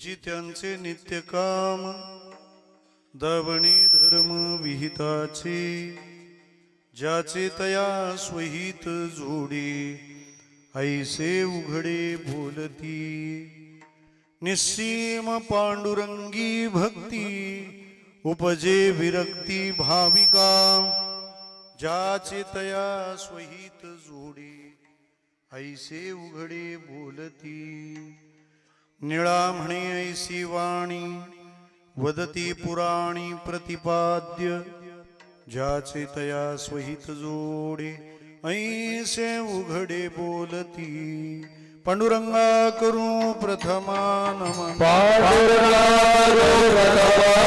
हेची त्यांचे नित्य काम दावणे धर्म विहिताचे ज्याचे तया स्वहित जोडे ऐसे उघडे बोलती निस्सीम पांडुरंगी भक्ती उपजे विरक्ती भाविका ज्याचे तया स्वहित जोडे ऐसे उघडे बोलती निळा म्हणे ऐसी वाणी वदती पुराणी प्रतिपाद्य ज्याचे तया स्वहित जोडे ऐसे उघडे बोलती पांडुरंगा करू प्रथमा नमन पांडुरंगा करू प्रथमा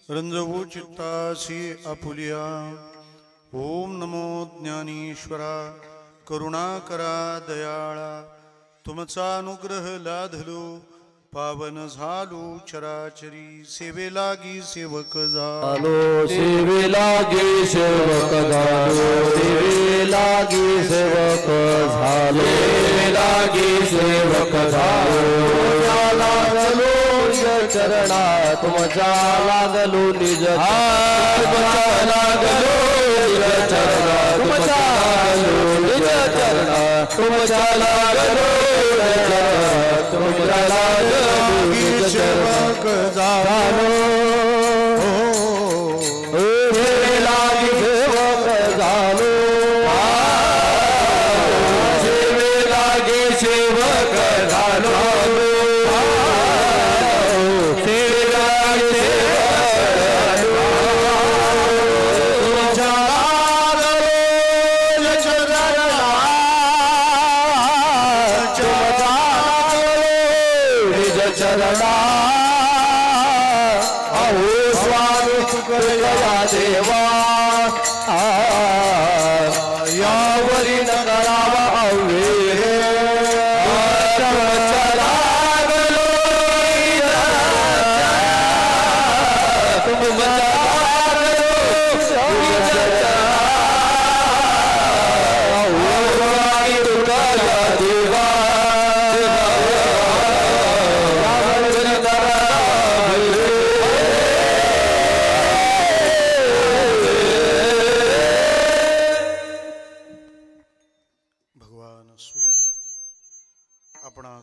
रंजवू चित्तासी आपुलिया ओम नमो ज्ञानेश्वरा करुणाकरा दयाळा तुमचा अनुग्रह लाधलो पावन झालो चराचरी सेवे लागी सेवक झालो सेवे लागी सेवक झालो सेवे लागी सेवक झालो सेवे लागी सेवक झालो चरणा तुमचा लागलो निज लागलो निज चरणा तुमचा लागलो निज चरणा तुमचा लागलो तुमचा लागलो निज सेवक झालो सेवे लागी सेवक झालो सेवे लागी सेवक झालो देवा यावरी न करावा अवे लागलो तुम देवा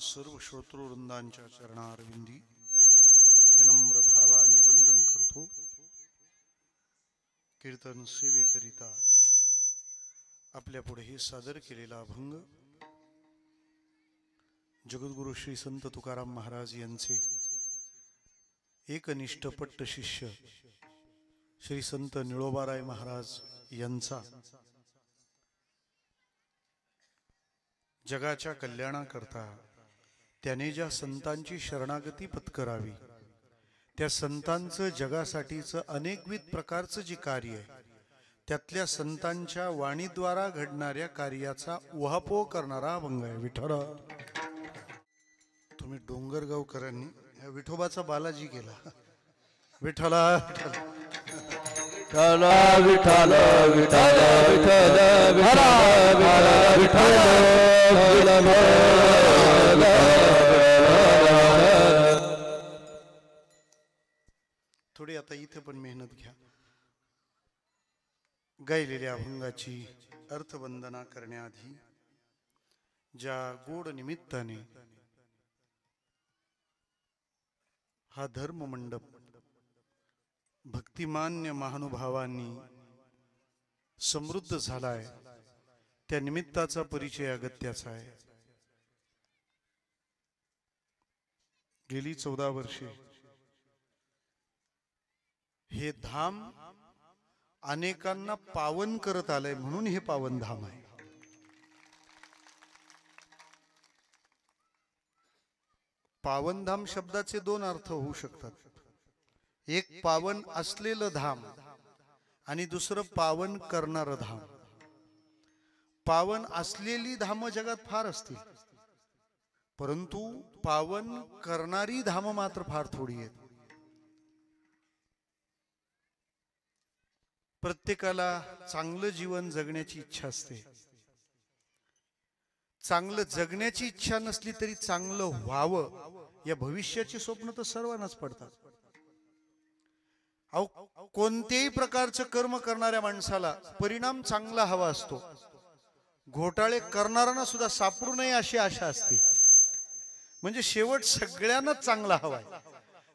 सर्व श्रोतृवृंदांच्या चरणारविंदी विनम्र भावाने वंदन करतो। कीर्तन सेवेकरिता आपल्या पुढे सादर केलेला अभंग जगद्गुरु श्री संत तुकाराम महाराज यांचे एकनिष्ठ पट्ट शिष्य श्री संत निळोबाराय महाराज यांचा जगाच्या कल्याणाकरता त्याने ज्या संतांची शरणागती पत्करावी त्या संतांचं जगासाठीचं अनेकविध प्रकारचं जे कार्य आहे त्यातल्या संतांच्या वाणीद्वारा घडणाऱ्या कार्याचा उहापोह करणारा अभंग आहे। विठ्ठल तुम्ही डोंगरगावकरांनी या विठोबाचा बालाजी केला। विठ्ठला विठ्ठल विठ्ठल विठ्ठल विठ्ठल विठ्ठल थोडी आता इथे पण मेहनत घ्या। गायलेल्या अभंगाची अर्थवंदना करण्याआधी ज्या गोड निमित्ताने हा धर्म मंडप भक्तिमान्य महानुभावांनी समृद्ध झालाय त्या निमित्ताचा परिचय अगत्याचा आहे। गेली 14 वर्षे हे धाम अनेकांना पावन करत आलंय, म्हणून हे पावन धाम आहे. पावनधाम शब्दाचे दोन अर्थ होऊ शकतात. एक पावन असलेलं धाम आणि दुसरं पावन करणारं धाम. पावन असलेली धाम जगात फार असतील, परंतु पावन करणारी धाम मात्र फार थोडी आहेत. प्रत्येकाला चांगलं जीवन जगण्याची इच्छा असते. चांगलं जगण्याची इच्छा नसली तरी चांगलं व्हावं या भविष्याची स्वप्न तर सर्वांनाच पडतात. अहो, कोणत्याही प्रकारचं कर्म करणाऱ्या माणसाला परिणाम चांगला हवा असतो. घोटाळे करणाऱ्यांना सुद्धा सापडू नये अशी आशा असते. म्हणजे शेवट सगळ्यांनाच चांगला हवाय.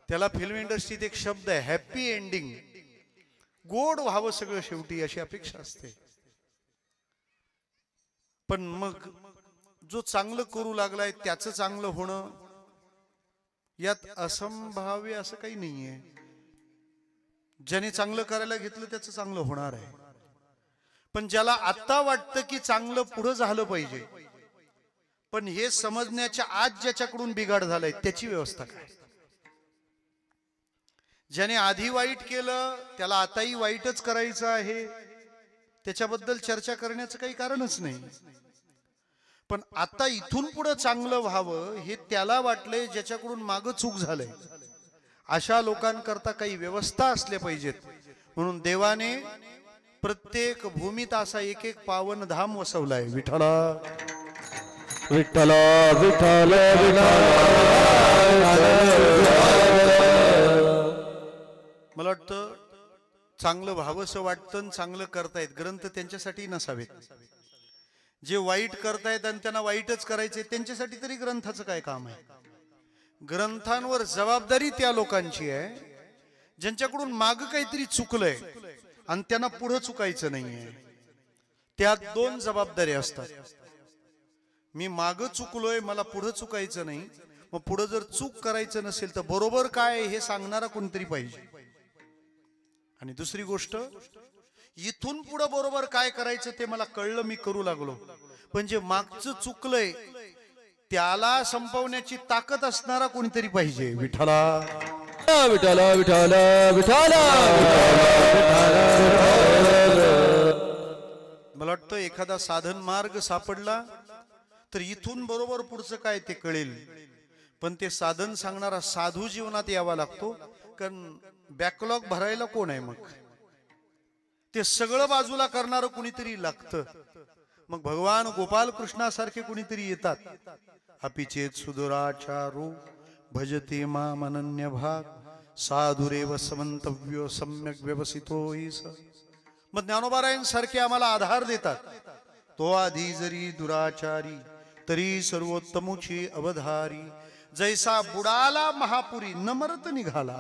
त्याला फिल्म इंडस्ट्रीत एक शब्द आहे, हॅपी एंडिंग. गोड व्हावं सगळं शेवटी अशी अपेक्षा असते. पण मग जो चांगलं करू लागलाय त्याचं चांगलं होणं यात असंभाव्य असं काही नाहीये. ज्याने चांगलं करायला घेतलं त्याचं चांगलं होणार आहे. पण ज्याला आता वाटतं की चांगलं पुढं झालं पाहिजे, पण हे समजण्याच्या आज ज्याच्याकडून बिघाड झालाय त्याची व्यवस्था काय? ज्याने आधी वाईट केलं त्याला आताही वाईटच करायचं आहे, त्याच्याबद्दल चर्चा करण्याचं काही कारणच नाही. पण आता इथून पुढे चांगलं व्हावं हे त्याला वाटलंय ज्याच्याकडून मागं चूक झालंय. अशा लोकांकरता काही व्यवस्था असल्या पाहिजेत. म्हणून देवाने प्रत्येक भूमीत असा एक एक पावन धाम वसवलाय. विठ्ठला विठ्ठल विठ्ठल मला वाटतं चांगलं व्हावंसं वाटतं, चांगलं करतायत. ग्रंथ त्यांच्यासाठी नसावेत. जे वाईट करतायत आणि त्यांना वाईटच करायचे त्यांच्यासाठी तरी ग्रंथाचं काय काम आहे? ग्रंथांवर जबाबदारी त्या लोकांची आहे ज्यांच्याकडून माग काहीतरी चुकलंय आणि त्यांना पुढे चुकायचं नाहीये. त्यात दोन जबाबदारी असतात. मी माग चुकलोय, मला पुढे चुकायचं नाही. मग पुढे जर चूक करायचं नसेल तर बरोबर काय हे सांगणारा कोणतरी पाहिजे. आणि दुसरी गोष्ट, इथून पुढे बरोबर काय करायचं ते मला कळलं, मी करू लागलो. पण जे मागचं चुकलंय त्याला संपवण्याची ताकद असणारा कोणतरी पाहिजे. विठ्ठला विठ्ठल विठ्ठल विठ्ठल. मला वाटतं एखादा साधन मार्ग सापडला तर इथून बरोबर पुढचं काय ते कळेल. पण ते साधन सांगणारा साधू जीवनात यावा लागतो. कारण बॅकलॉग भरायला कोण आहे? मग ते सगळं बाजूला करणारं कुणीतरी लागतं. मग भगवान गोपाल कृष्णासारखे कुणीतरी येतात. अपिचेत सुदुराचारू भजते माम अनन्य भाग साधुरेव समंतव्यो सम्यक व्यवसितो ईस. मग ज्ञानोबारायांसारखे आम्हाला आधार देतात. तो आधी जरी दुराचारी तरी सर्वोत्तमुची अवधारी. जैसा बुडाला महापुरी नमरत निघाला.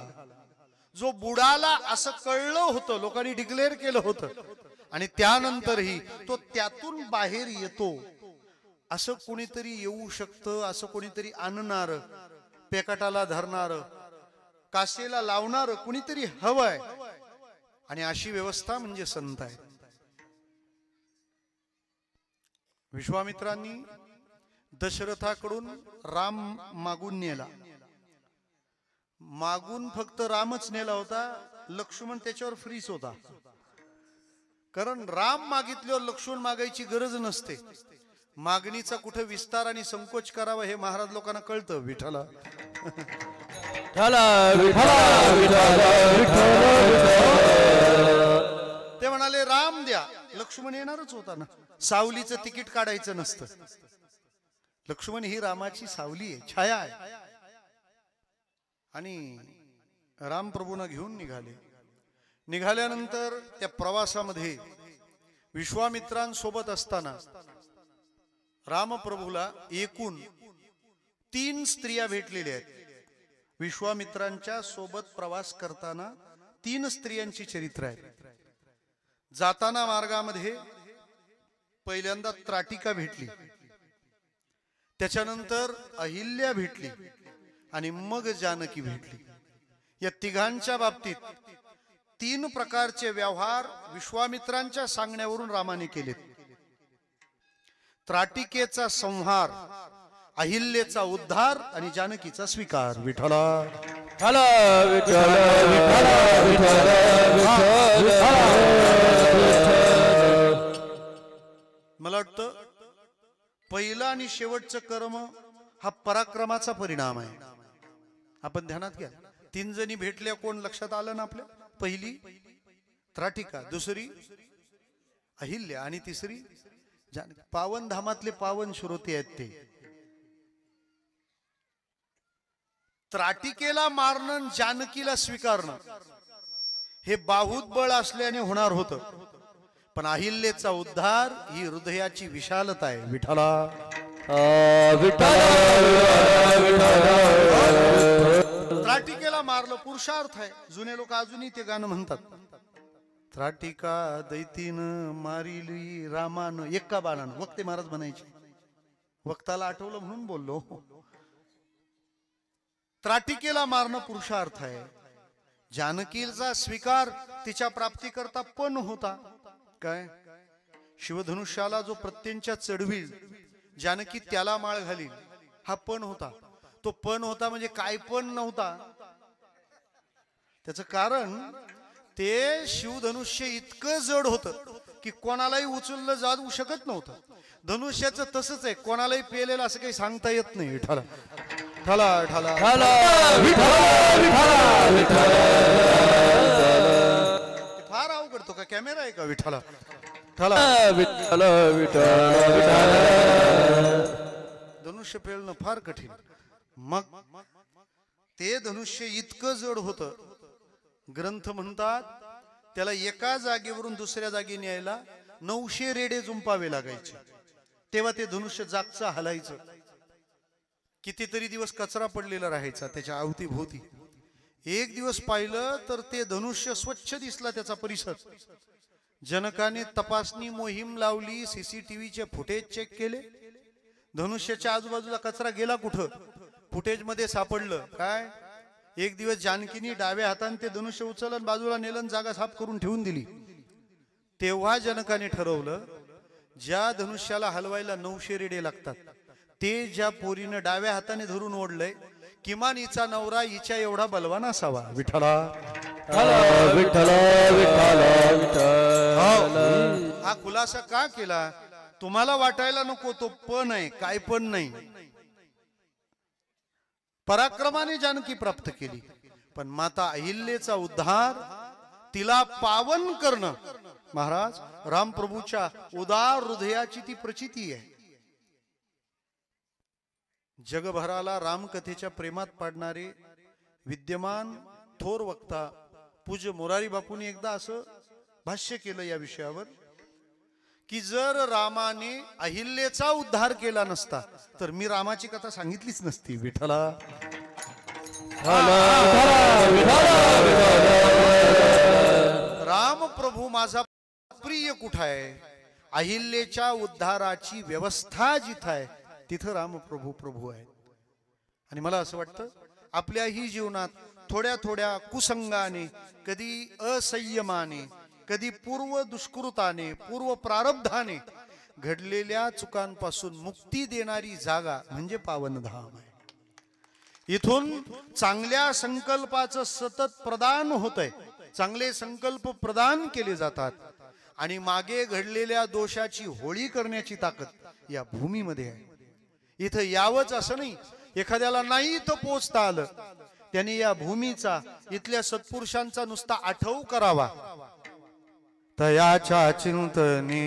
जो बुडाला असं कळलं होतं, लोकांनी डिक्लेअर केलं होतं, आणि त्यानंतरही तो त्यातून बाहेर येतो. असं कोणीतरी येऊ शकतं, असं कोणीतरी आणणार, पेकाटाला धरणार, कासेला लावणार कुणीतरी हवंय. आणि अशी व्यवस्था म्हणजे संत आहे. विश्वामित्रांनी दशरथाकडून राम मागून नेला. मागून फक्त रामच नेला होता, लक्ष्मण त्याच्यावर फ्रीच होता. कारण राम मागितल्यावर लक्ष्मण मागायची गरज नसते. मागणीचा कुठे विस्तार आणि संकोच करावा हे महाराज लोकांना कळतं. विठ्ठला ते म्हणाले राम द्या. लक्ष्मण येणारच होता ना. सावलीचं तिकीट काढायचं नसतं. लक्ष्मण ही रामाची सावली आहे, छाया आहे. आणि रामप्रभूंना घेऊन निघाले. निघाल्यानंतर त्या प्रवासामध्ये विश्वामित्रांसोबत असताना रामप्रभूला एकूण 3 स्त्रिया भेटलेल्या आहेत. विश्वामित्रांच्या सोबत प्रवास करताना 3 स्त्रियांची चरित्र आहेत. जाताना मार्गामध्ये पहिल्यांदा त्राटिका भेटली, त्याच्यानंतर अहिल्या भेटली आणि मग जानकी भेटली. या तिघांच्या बाबतीत 3 प्रकारचे व्यवहार विश्वामित्रांच्या सांगण्यावरून रामाने केलेत. त्राटिकेचा संहार, अहिल्येचा उद्धार आणि जानकीचा स्वीकार. विठ्ठला विठ्ठला विठ्ठला विठ्ठला विठ्ठला. मला वाटतं पहिलं आणि शेवटचं कर्म हा पराक्रमाचा परिणाम आहे. आपण ध्यानात घ्या. 3 जणी भेटल्या, कोण लक्षात आलं ना आपल्या? पहिली त्राटिका, दुसरी अहिल्या आणि तिसरी जानकी. पावन धामातले पावन श्रोते आहेत ते. त्राटिकेला मारणं, जानकीला स्वीकारणं हे बाहुत बळ असल्याने होणार होतं, पण अहिल्येचा उद्धार ही हृदयाची विशालता आहे. विठ्ठला त्राटिकेला मारलं पुरुषार्थ आहे. जुने लोक अजूनही ते गाणं म्हणतात. त्राटिका दैतीनं मारिली रामानं एका बाणानं. वक्ते महाराज म्हणायचे. वक्ताला आठवलं म्हणून बोललो. त्राटिकेला मारणं पुरुषार्थ आहे. जानकीचा स्वीकार तिच्या प्राप्तीकरता पण होता. काय? शिवधनुष्याला जो प्रत्यंच्या चढवील, जानकी त्याला माळ घालील, हा पण होता. तो पण होता म्हणजे काय पण नव्हता. त्याचं कारण ते शिवधनुष्य इतकं जड होतं की कोणालाही उचललं जाऊ शकत नव्हतं. धनुष्याचं तसंच आहे, कोणालाही पेलेलं असं काही सांगता येत नाही. विठ्ठला ठाला ठाला फार अवघड. तो का कॅमेरा आहे का? विठ्ठला ठाला विठ्ठला विठ्ठला. धनुष्य पेलणं फार कठीण. मग ते धनुष्य इतकं जड होतं, ग्रंथ म्हणतात त्याला एका जागेवरून दुसऱ्या जागी न्यायला 900 रेडे जुंपावे लागायचे, तेव्हा ते धनुष्य जागचं हलायचं. कितीतरी दिवस कचरा पडलेला राहायचा त्याच्या अवतीभोवती. एक दिवस पाहिलं तर ते धनुष्य स्वच्छ दिसला त्याचा परिसर. जनकाने तपासणी मोहीम लावली, सीसीटीव्हीचे फुटेज चेक केले. धनुष्याच्या आजूबाजूला कचरा गेला कुठं? फुटेज मध्ये सापडलं काय? एक दिवस जानकीने डाव्या हाताने ते धनुष्य उचललं, बाजूला नेलं, जागा साफ करून ठेवून दिली. तेव्हा जनकाने ठरवलं ज्या धनुष्याला हलवायला 900 रेडे लागतात, ते ज्या पोरीनं डाव्या हाताने धरून ओढलंय, किमान हिचा नवरा हिच्या एवढा बलवान असावा. विठ्ठला विठ्ठला विठ्ठला विठ्ठला. हा खुलासा का केला? तुम्हाला वाटायला नको तो पण आहे, काय पण नाही. पराक्रमाने जानकी प्राप्त केली, पण माता अहिल्येचा उद्धार, तिला पावन करणं, महाराज रामप्रभूच्या उदार हृदयाची ती प्रचिती आहे. जगभराला रामकथेच्या प्रेमात पाडणारे विद्यमान थोर वक्ता पूज्य मोरारी बापूंनी एकदा असं भाष्य केलं या विषयावर की जर रामाने अहिल्येचा उद्धार केला नसता तर मी रामाची कथा सांगितलीच नसती. विठ्ठला राम प्रभू माझा प्रिय कुठं आहे? अहिल्येच्या उद्धाराची व्यवस्था जिथं आहे तिथं राम प्रभू प्रभू आहे. आणि मला असं वाटतं आपल्याही जीवनात थोड्या थोड्या कुसंगाने, कधी असंयमाने, कधी पूर्व दुष्कृताने, पूर्व प्रारब्धाने घडलेल्या चुकांपासून मुक्ती देणारी जागा म्हणजे पावनधाम आहे. इथून चांगल्या संकल्पाचं सतत प्रदान होतंय. चांगले संकल्प प्रदान केले जातात आणि मागे घडलेल्या दोषाची होळी करण्याची ताकद या भूमीमध्ये आहे. इथं यावंच असं नाही. एखाद्याला नाही इथं पोचता आलं, त्यांनी या भूमीचा, इथल्या सत्पुरुषांचा नुसता आठव करावा. तयाच्या चिंतने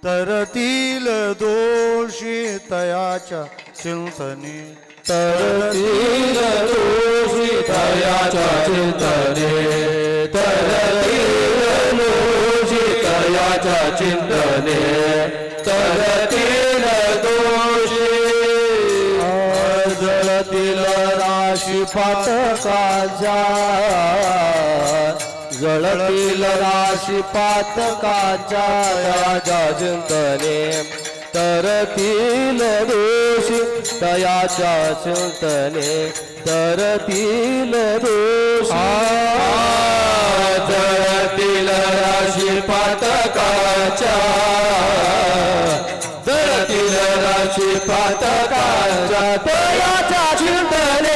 तरतील दोषी, तयाच्या चिंतने तरतील दोषी, तयाच्या चिंतने तरतील दोषी, तयाच्या चिंतने तरतील दोषी. जळतील राशी पातकाच्या, जळतील राशी पातकाच्या, तयाच्या चिंतने तरतील दोषी, तयाच्या चिंतने तरतील दोषी जळतील राशी पातकाच्या जळतील राशी पातकाच्या तयाच्या चिंतने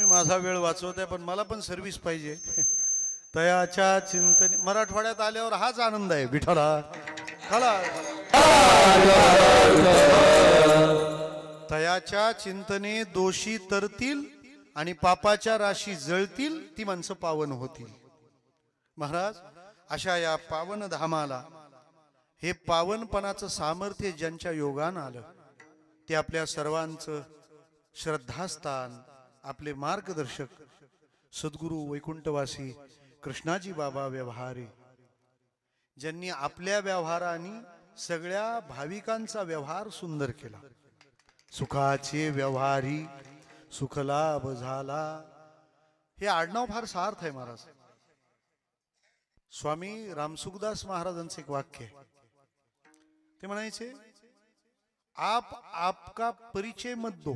माझा वेळ वाचवताय, पण मला पण सर्व्हिस पाहिजे. तयाच्या चिंतने मराठवाड्यात आल्यावर हाच आनंद आहे विठ्ठला. खाला तयाच्या चिंतने दोषी तरतील आणि पापाच्या राशी जळतील, ती माणसं पावन होतील. महाराज, अशा या पावन धामाला हे पावनपणाचं सामर्थ्य ज्यांच्या योगानं आलं ते आपल्या सर्वांचं श्रद्धास्थान, आपले मार्गदर्शक सद्गुरु वैकुंठवासी कृष्णाजी बाबा व्यवहारे, ज्यांनी आपल्या व्यवहाराने सगळ्या भाविकांचा व्यवहार सुंदर केला. सुखाचे व्यवहारी सुखलाभ झाला, हे आडनाव फार सार्थ आहे महाराज. स्वामी रामसुखदास महाराजांचं एक वाक्य आहे, ते म्हणायचे, आप आपका परिचय मत दो,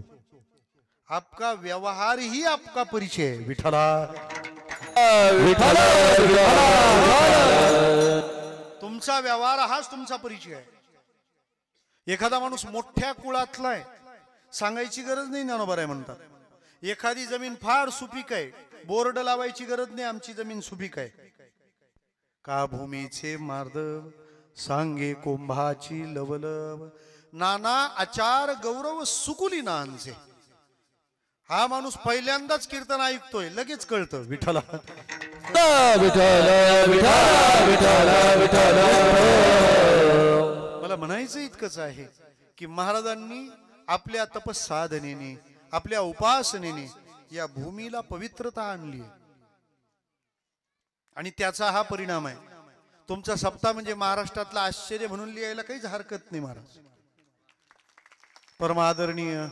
आपका व्यवहार ही आपका परिचय है. विठ्ठला तुमचा व्यवहार हाच तुमचा परिचय आहे. एखादा माणूस मोठ्या कुळातला आहे, सांगायची गरज नाही ज्ञानोबा आहे म्हणतात. एखादी जमीन फार सुपीक आहे, बोर्ड लावायची गरज नाही आमची जमीन सुपीक आहे. का भूमीचे मार्दव सांगे कुंभाची लवलव, नाना आचार गौरव सुकुली नांचे. हा माणूस पहिल्यांदाच कीर्तन ऐकतोय, लगेच कळतं विठ्ठला. मला म्हणायचं इतकंच आहे की महाराजांनी आपल्या तपसाधनेने, आपल्या उपासनेने या भूमीला पवित्रता आणली आणि त्याचा हा परिणाम आहे. तुमचा सप्ताह म्हणजे महाराष्ट्रातला आश्चर्य म्हणून लिहायला काहीच हरकत नाही महाराज. परमादरणीय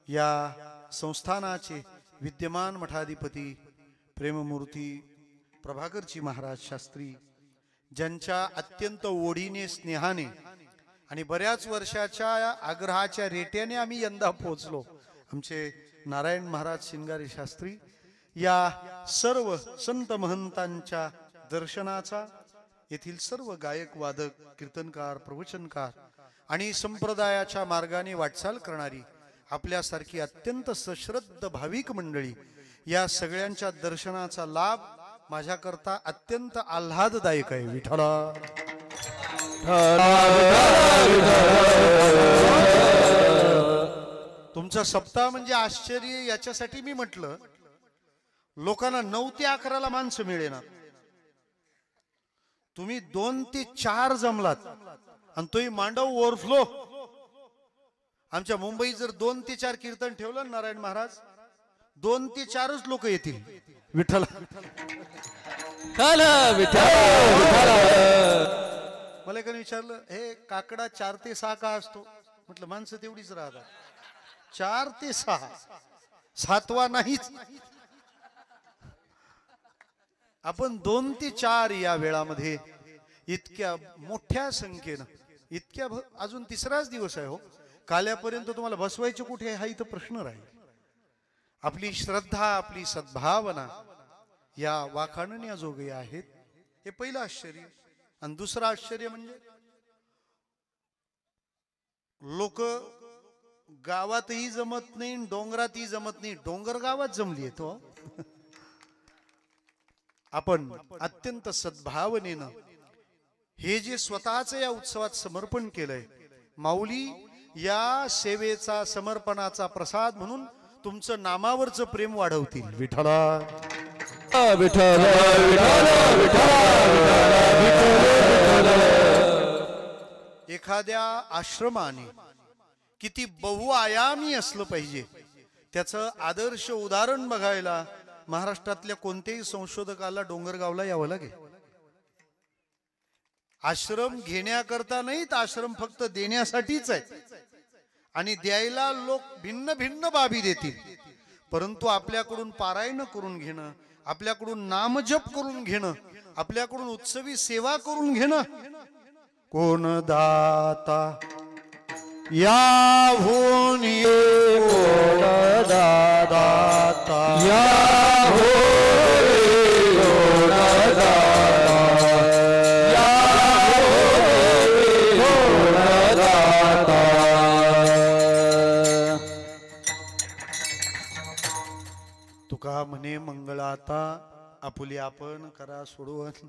या संस्थानाचे विद्यमान मठाधिपती प्रेममूर्ती प्रभाकरजी महाराज शास्त्री, ज्यांच्या अत्यंत ओढीने, स्नेहाने आणि बऱ्याच वर्षाच्या आग्रहाच्या रेट्याने आम्ही यंदा पोहोचलो, आमचे नारायण महाराज शिंगारे शास्त्री, या सर्व संत महंतांच्या दर्शनाचा येथील सर्व गायक, वादक, कीर्तनकार, प्रवचनकार आणि संप्रदायाच्या मार्गाने वाटचाल करणारी आपल्यासारखी अत्यंत सश्रद्ध भाविक मंडळी, या सगळ्यांच्या दर्शनाचा लाभ माझ्याकरता अत्यंत आल्हाददायक आहे. विठ्ठला तुमचा सप्ताह म्हणजे आश्चर्य, याच्यासाठी मी म्हटलं लोकांना 9 ते 11ला माणसं मिळेना, तुम्ही 2 ते 4 जमलात आणि तोही मांडव ओव्हरफ्लो. आमच्या मुंबईत जर 2 ते 4 कीर्तन ठेवलं नारायण महाराज, 2 ते 4च लोक येतील. विठ्ठला मला एकाने विचारलं, हे काकडा 4 ते 6 का असतो? म्हटलं माणसं तेवढीच राहतात, 4 ते 6, 7वा नाहीच. आपण 2 ते 4 या वेळामध्ये इतक्या मोठ्या संख्येनं, इतक्या अजून 3राच दिवस आहे हो, काल्यापर्यंत तुम्हाला बसवायचे कुठे हा इथं प्रश्न राहील. आपली श्रद्धा, आपली सद्भावना या वाखाणण्याजोगे आहेत, हे पहिलं आश्चर्य. आणि दुसरं आश्चर्य म्हणजे लोक गावातही जमत नाही, डोंगरातही जमत नाही, डोंगर गावात जमली आहे तो. आपण अत्यंत सद्भावनेनं हे जे स्वतःच या उत्सवात समर्पण केलंय, माऊली या सेवेचा, समर्पणाचा प्रसाद म्हणून तुमचं नामावरचं प्रेम वाढवतील. विठ्ठला एखाद्या आश्रमाने किती बहुआयामी असलं पाहिजे त्याचं आदर्श उदाहरण बघायला महाराष्ट्रातल्या कोणत्याही संशोधकाला डोंगरगावला यावं लागेल. आश्रम घेण्याकरता नाही तर आश्रम फक्त देण्यासाठीच आहे आणि द्यायला लोक भिन्न भिन्न बाबी देतील, परंतु आपल्याकडून पारायण करून घेणं, आपल्याकडून नामजप करून घेणं, आपल्याकडून उत्सवी सेवा करून घेणं, कोण दाता याहून कोण दाता याहून कोण दाता तुका म्हणे मंगळाता आपुली आपण करा सोडवून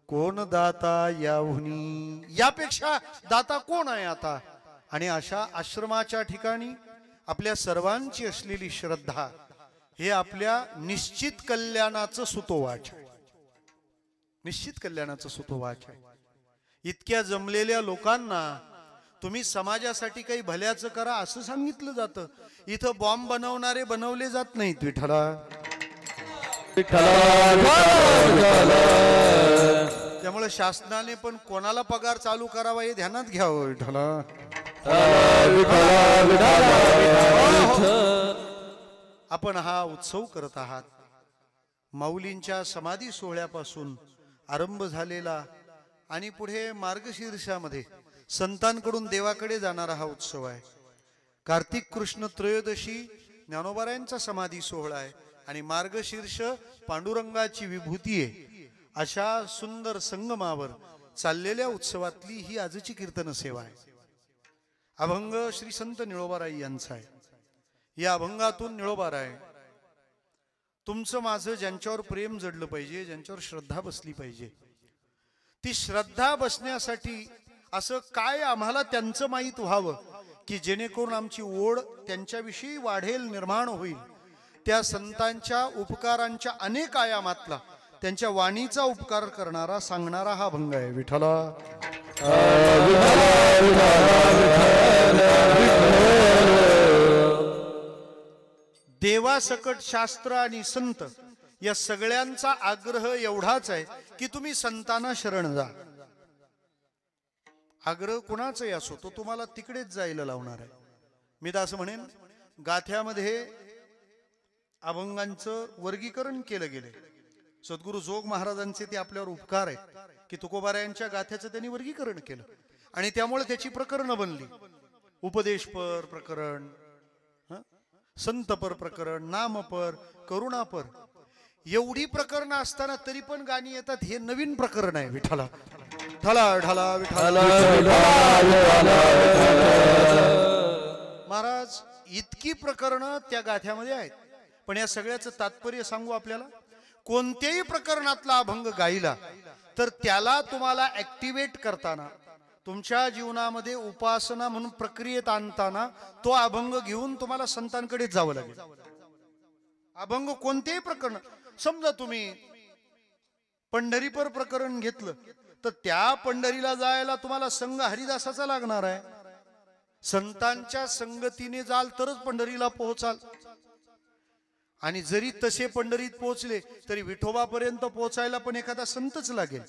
कोण दाता याहुनी, यापेक्षा दाता कोण आहे आता. आणि अशा आश्रमाच्या ठिकाणी आपल्या सर्वांची असलेली श्रद्धा हे आपल्या निश्चित कल्याणाचं सुतोवाच आहे. निश्चित कल्याणाचं सुतोवाच आहे. इतक्या जमलेल्या लोकांना तुम्ही समाजासाठी काही भल्याचं करा असं सांगितलं जातं. इथं बॉम्ब बनवणारे बनवले जात नाहीत. विठ्ठला त्यामुळे शासनाने पण कोणाला पगार चालू करावा हे ध्यानात घ्यावं. विठ्ठला आपण हा उत्सव करत आहात. माऊलींच्या समाधी सोहळ्यापासून आरंभ झालेला आणि पुढे मार्गशीर्षामध्ये संतांकडून देवाकडे जाणारा हा उत्सव आहे. कार्तिक कृष्ण त्रयोदशी ज्ञानोबारायांचा समाधी सोहळा आहे आणि मार्गशीर्ष पांडुरंगाची विभूती आहे. अशा सुंदर संगमावर चाललेल्या उत्सवातली ही आजची कीर्तन सेवा आहे. अभंग श्री संत निळोबाराय यांचा आहे. या अभंगातून निळोबाराय तुमचं माझं ज्यांच्यावर प्रेम जडलं पाहिजे, ज्यांच्यावर श्रद्धा बसली पाहिजे, ती श्रद्धा बसण्यासाठी असं काय आम्हाला त्यांचं माहीत व्हावं की जेणेकरून आमची ओढ त्यांच्याविषयी वाढेल, निर्माण होईल. त्या संतांच्या उपकारांच्या अनेक आयामातला त्यांच्या वाणीचा उपकार करणारा सांगणारा हा अभंग आहे. विठ्ठला देवासकट शास्त्र आणि संत या सगळ्यांचा आग्रह एवढाच आहे की तुम्ही संतांना शरण जा. आग्रह कुणाचाही असो तो तुम्हाला तिकडेच जायला लावणार आहे. मी तर असं म्हणेन गाथ्यामध्ये अभंगांचं वर्गीकरण केलं गेले. सद्गुरु जोग महाराजांचे ते आपल्यावर उपकार आहेत की तुकोबारायांच्या गाथ्याचं त्यांनी वर्गीकरण केलं आणि त्यामुळे त्याची प्रकरणं बनली. उपदेशपर प्रकरण, संतपर प्रकरण, नामपर, करुणापर, एवढी प्रकरणं असताना तरी पण गाणी येतात. हे नवीन प्रकरण आहे. विठ्ठला ढला ढला विठ्ठला महाराज इतकी प्रकरणं त्या गाथ्यामध्ये आहेत. पण या सगळ्याचं तात्पर्य सांगू आपल्याला. कोणत्याही प्रकरणातला अभंग गायला तर त्याला तुम्हाला ऍक्टिव्हेट करताना, तुमच्या जीवनामध्ये उपासना म्हणून प्रक्रियेत आणताना तो अभंग घेऊन तुम्हाला संतांकडे जावं लागेल. अभंग कोणतेही प्रकरण, समजा तुम्ही पंढरीपर प्रकरण घेतलं तर त्या पंढरीला जायला तुम्हाला संघ हरिदासाचा लागणार आहे. संतांच्या संगतीने जाल तरच पंढरीला पोहोचाल. आणि जरी तसे पंढरीत पोहोचले तरी विठोबापर्यंत पोहोचायला पण एखादा संतच लागेल.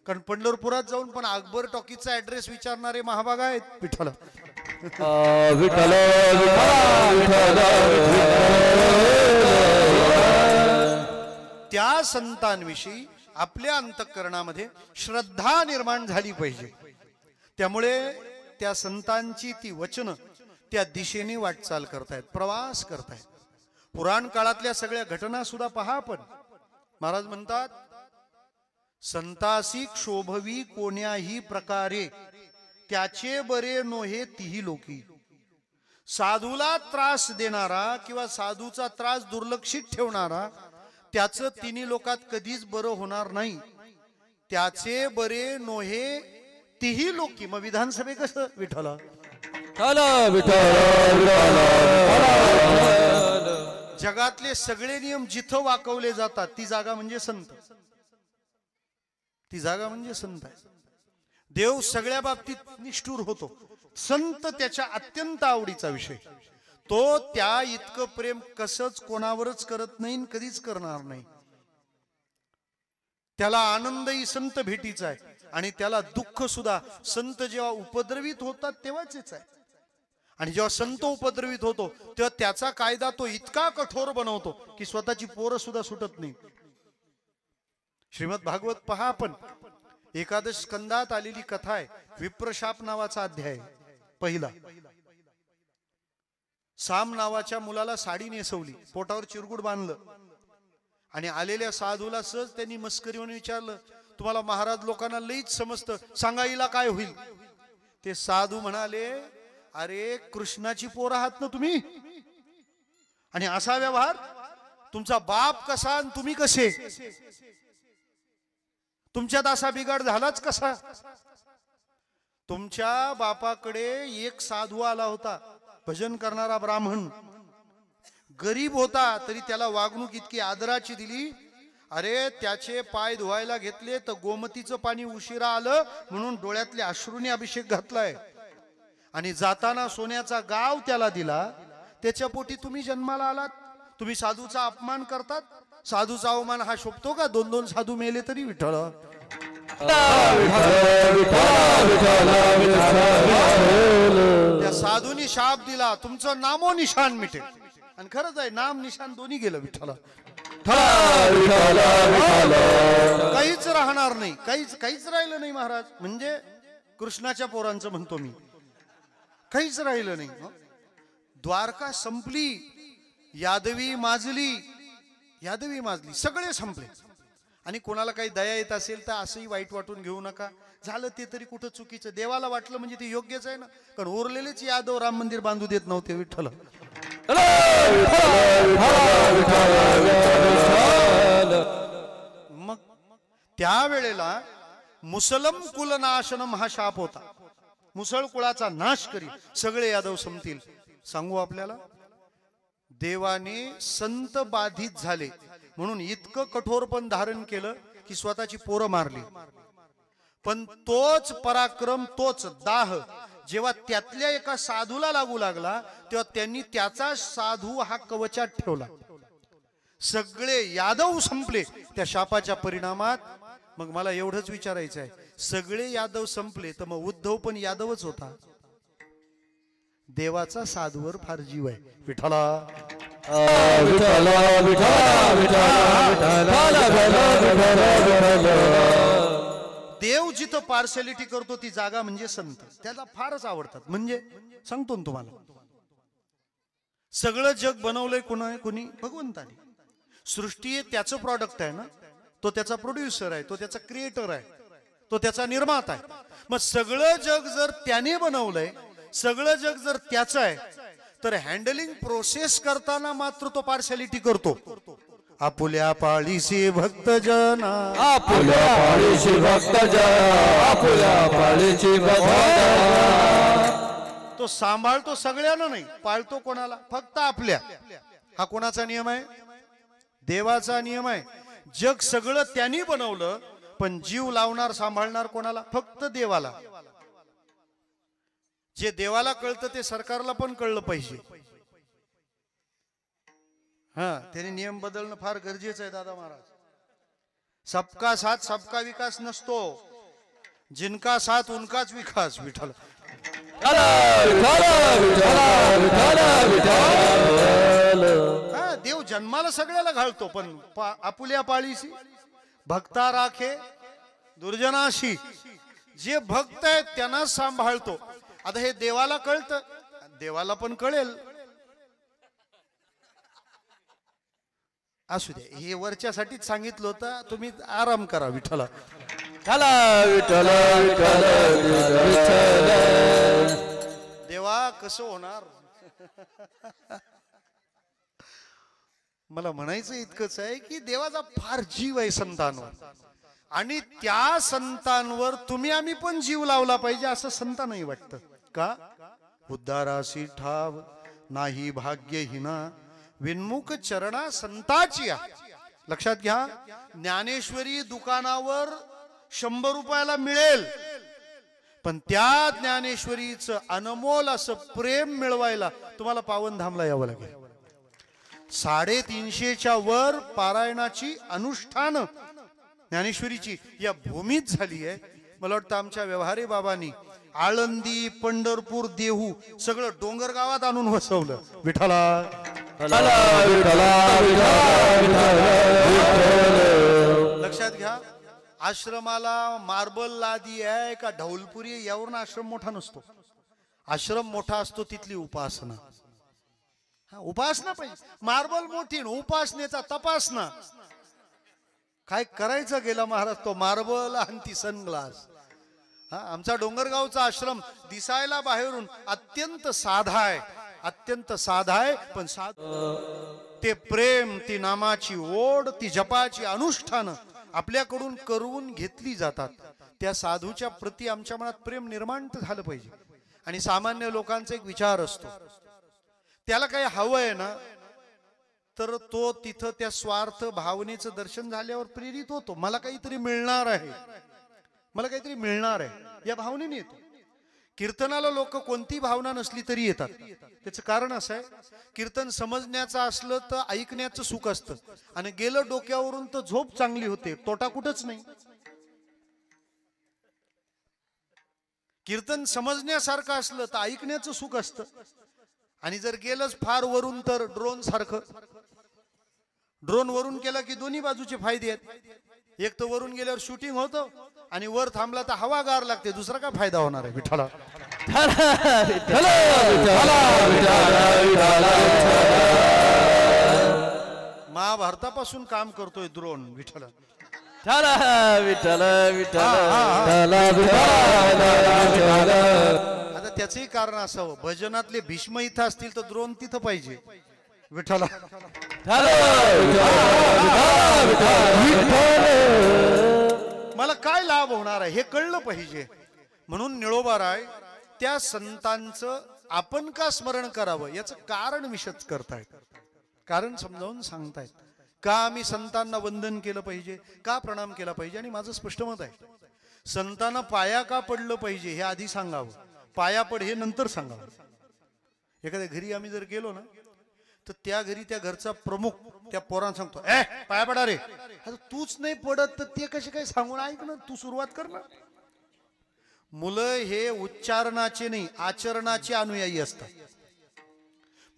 कारण पंढरपुरात जाऊन पण अकबर टॉकीजचा ऍड्रेस विचारणारे महाभाग आहेत. विठ्ठला त्या संतांविषयी आपल्या अंतःकरणामध्ये श्रद्धा निर्माण झाली पाहिजे. त्यामुळे त्या संतांची ती वचनं त्या दिशेने वाटचाल करतायत, प्रवास करतायत. पुराण काळातल्या सगळ्या घटना सुद्धा पहा. पण महाराज म्हणतात संतासी क्षोभवी कोण्याही प्रकारे त्याचे बरे नोहे तिही लोकी. साधूला त्रास देणारा किंवा साधूचा त्रास दुर्लक्षित ठेवणारा त्याचं तिन्ही लोकात कधीच बरं होणार नाही. त्याचे बरे नोहे तिही लोकी. मग विधानसभे कसं विठ्ठला जगातले सगळे नियम जिथं वाकवले जातात ती जागा म्हणजे संत. ती जागा म्हणजे संत आहे. देव सगळ्या बाबतीत निष्ठुर होतो, संत त्याच्या अत्यंत आवडीचा विषय. तो त्या इतकं प्रेम कसंच कोणावरच करत नाही, कधीच करणार नाही. त्याला आनंदही संत भेटीचा आहे आणि त्याला दुःख सुद्धा संत जेव्हा उपद्रवित होतात तेव्हाच आहे. आणि जेव्हा संत उपद्रवित होतो तेव्हा त्याचा कायदा तो इतका कठोर बनवतो की स्वतःची पोरं सुद्धा सुटत नाही. श्रीमद भागवत पहा आपण, एकादश स्कंदात आलेली कथा आहे. विप्रशाप नावाचा अध्याय पहिला. साम नावाच्या मुलाला साडी नेसवली, पोटावर चिरगुड बांधलं आणि आलेल्या साधूला सहज त्यांनी मस्करीने विचारलं, तुम्हाला महाराज लोकांना लईच समजतं, सांगा हिला काय होईल. ते साधू म्हणाले, अरे कृष्णाची पोर आहात ना तुम्ही, आणि असा व्यवहार, तुमचा बाप कसा आणि तुम्ही कसे, तुमच्यात असा बिघाड झालाच कसा. तुमच्या बापाकडे एक साधू आला होता, भजन करणारा ब्राह्मण, गरीब होता तरी त्याला वागणूक इतकी आदराची दिली. अरे त्याचे पाय धुवायला घेतले तर गोमतीचं पाणी उशिरा आलं म्हणून डोळ्यातले अश्रूने अभिषेक घातलाय, आणि जाताना सोन्याचा गाव त्याला दिला. त्याच्या पोटी तुम्ही जन्माला आलात. तुम्ही साधूचा अपमान करतात. साधूचा अवमान हा शोभतो का? 2-2 साधू मेले तरी विठ्ठल. त्या साधूनी शाप दिला, तुमचं नामो निशान मिटेल. आणि खरंच आहे, नाम निशान दोन्ही गेलं विठ्ठल. काहीच राहणार नाही, काहीच राहिलं नाही महाराज. म्हणजे कृष्णाच्या पोरांचं म्हणतो मी, काहीच राहिलं नाही. द्वारका संपली, यादवी माजली, सगळे संपले. आणि कोणाला काही दया येत असेल तर असंही वाईट वाटून घेऊ नका. झालं ते तरी कुठं चुकीचं, देवाला वाटलं म्हणजे ते योग्यच आहे ना. कारण उरलेलेच यादव राम मंदिर बांधू देत नव्हते विठ्ठल. मग त्यावेळेला मुसलम कुलनाशनम हा शाप होता. मुसळ कुळाचा नाश करी, सगळे यादव संपतील. सांगू आपल्याला, देवाने संत बाधित झाले म्हणून इतकं कठोरपण धारण केलं की स्वतःची पोरं मारली. पण तोच पराक्रम, तोच दाह जेव्हा त्यातल्या एका साधूला लागू लागला तेव्हा त्यांनी त्याचा साधू हा कवचात ठेवला. सगळे यादव संपले त्या शापाच्या परिणामात. मग मला एवढंच विचारायचं आहे, सगळे यादव संपले तर मग उद्धव पण यादवच होता. देवाचा साधूवर फार जीव आहे. विठ्ठला देव जिथं पार्शॅलिटी करतो ती जागा म्हणजे संत, त्याला फारच आवडतात. म्हणजे सांगतो ना तुम्हाला, सगळं जग बनवलंय कोणी? भगवंताने. सृष्टी त्याचं प्रॉडक्ट आहे ना, तो त्याचा प्रोड्युसर आहे, तो त्याचा क्रिएटर आहे, तो त्याचा निर्माता आहे. मग सगळं जग जर त्याने बनवलंय, सगळं जग जर त्याचं आहे, तर हँडलिंग प्रोसेस करताना मात्र तो पार्शॅलिटी करतो. आपुल्या पाळीसी भक्तजना, आपुल्या पाळीसी भक्तजना, आपुल्या पाळीसी भक्तजना. तो सांभाळतो सगळ्यांना नाही, पाळतो कोणाला? फक्त आपल्या. हा कोणाचा नियम आहे? देवाचा नियम आहे. जग सगळं त्यांनी बनवलं, पण जीव लावणार सांभाळणार कोणाला? फक्त देवाला. जे देवाला कळतं ते सरकारला पण कळलं पाहिजे. त्याने नियम बदलणं फार गरजेचं आहे दादा महाराज. सबका साथ सबका विकास नसतो, जिनका साथ उनकाच विकास. विठ्ठल देव जन्माला सगळ्याला घालतो, पण आपुल्या पाळीसी भक्ता राखे दुर्जनाशी. जे भक्त आहेत त्यांना सांभाळतो. आता हे देवाला कळतं, देवाला पण कळेल. असू दे, हे वरच्यासाठीच सांगितलं होतं, तुम्ही आराम करा. विठ्ठला देवा कसं होणार. मला म्हणायचं इतकंच आहे की देवाचा फार जीव आहे संतांवर, आणि त्या संतांवर तुम्ही आम्ही पण जीव लावला पाहिजे असं संतांनाही वाटतं. का? उद्धारासी ठाव नाही भाग्यहीना, विन्मुख चरणा संताची. लक्षात घ्या, ज्ञानेश्वरी दुकानावर 100 रुपयाला मिळेल, पण त्या ज्ञानेश्वरीचं अनमोल असं प्रेम मिळवायला तुम्हाला पावनधामला यावं लागेल. 350च्या वर पारायणाची अनुष्ठान ज्ञानेश्वरीची या भूमीत झाली आहे. मला वाटतं आमच्या व्यवहारे बाबांनी आळंदी, पंढरपूर, देहू सगळं डोंगर गावात आणून वसवलं. विठ्ठला लक्षात घ्या, आश्रमाला मार्बल लादी आहे का ढौलपुरी यावरून आश्रम मोठा नसतो. आश्रम मोठा असतो तिथली उपासना. उपासना पाहिजे. मार्बल मोठी, उपासनेचा तपासना. काय करायचं गेला महाराज तो मार्बल आणि ती सनग्लास. आमचा डोंगरगावचा आश्रम दिसायला बाहेरून अत्यंत साधा आहे, अत्यंत साधा आहे, पण ते प्रेम, ती नामाची ओढ, ती जपाची अनुष्ठानं आपल्याकडून करून घेतली जातात. त्या साधूच्या प्रती आमच्या मनात प्रेम निर्माण झालं पाहिजे. आणि सामान्य लोकांचा एक विचार असतो, त्याला काही हवंय ना तर तो तिथं त्या स्वार्थ भावनेचं दर्शन झाल्यावर प्रेरित होतो. मला काहीतरी मिळणार आहे, मला काहीतरी मिळणार आहे या भावनेने येतो. कीर्तनाला लोक कोणती भावना नसली तरी येतात. त्याचं कारण असं आहे, कीर्तन समजण्याचं असलं तर ऐकण्याचं सुख असतं, आणि गेलं डोक्यावरून तर झोप चांगली होते, तोटा कुठंच नाही. कीर्तन समजण्यासारखं असलं तर ऐकण्याचं सुख असतं, आणि जर गेलंच फार वरून तर ड्रोन सारखं. ड्रोन वरून केला की दोन्ही बाजूचे फायदे आहेत. एक तर वरून गेल्यावर शूटिंग होतं, आणि वर थांबला तर हवा गार लागते. दुसरा काय फायदा होणार आहे. विठ्ठला महाभारतापासून काम करतोय ड्रोन. विठ्ठला आता त्याचंही कारण असावं, भजनातले भीष्म इथं असतील तर द्रोण तिथं पाहिजे. विठ्ठला मला काय लाभ होणार आहे हे कळलं पाहिजे. म्हणून निळोबाराय त्या संतांचं आपण का स्मरण करावं याचं कारण विशद करतायत, कारण समजावून सांगतायत. का आम्ही संतांना वंदन केलं पाहिजे, का प्रणाम केला पाहिजे. आणि माझं स्पष्ट मत आहे, संतांना पाया का पडलं पाहिजे हे आधी सांगावं, पाया पड हे नंतर सांगावं. एखाद्या घरी आम्ही जर गेलो ना तर त्या घरी त्या घरचा प्रमुख त्या पोरांना सांगतो, पाया पडा रे. आता तूच नाही पडत तर ते कसे काय सांगून, ऐक ना, तू सुरुवात कर ना. मुलं हे उच्चारणाचे नाही आचरणाचे अनुयायी असतात.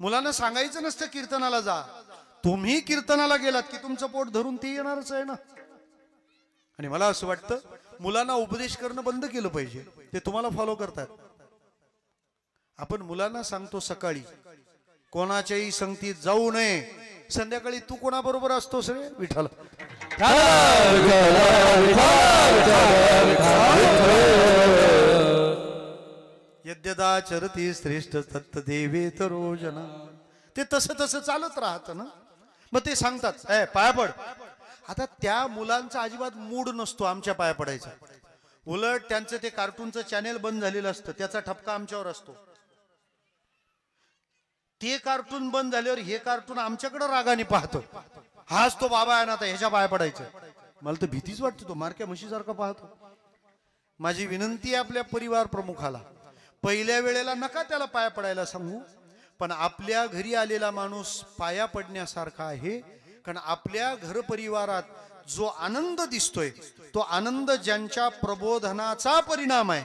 मुलांना सांगायचं नसतं कीर्तनाला जा, तुम्ही कीर्तनाला गेलात की तुमचं पोट धरून ते येणारच आहे ना. आणि मला असं वाटतं मुलांना उपदेश करणं बंद केलं पाहिजे, ते तुम्हाला फॉलो करतात. आपण मुलांना सांगतो सकाळी कोणाच्याही संगतीत जाऊ नये, संध्याकाळी तू कोणाबरोबर असतोस रे. विठ्ठल यद्यदा चरती श्रेष्ठ तत्त देवे तरोजना. ते तसं तसं चालत राहतं ना. मग ते सांगतात पाया पड. आता त्या मुलांचा अजिबात मूड नसतो आमच्या पाया पडायचा. उलट त्यांचं ते कार्टूनचं चॅनेल बंद झालेलं असतं, त्याचा ठपका आमच्यावर असतो. ते कार्टून बंद झाल्यावर हे कार्टून आमच्याकडे रागाने पाहतो. हाच तो बाबा आहे ना, आता ह्याच्या पाया पडायचं. मला तर भीतीच वाटते, तो मारक्या म्हशीसारखा पाहतो. माझी विनंती आहे आपल्या परिवार प्रमुखाला, पहिल्या वेळेला नका त्याला पाया पडायला सांगू, पण आपल्या घरी आलेला माणूस पाया पडण्यासारखा आहे. कारण आपल्या घर परिवारात जो आनंद दिसतोय तो आनंद ज्यांच्या प्रबोधनाचा परिणाम आहे,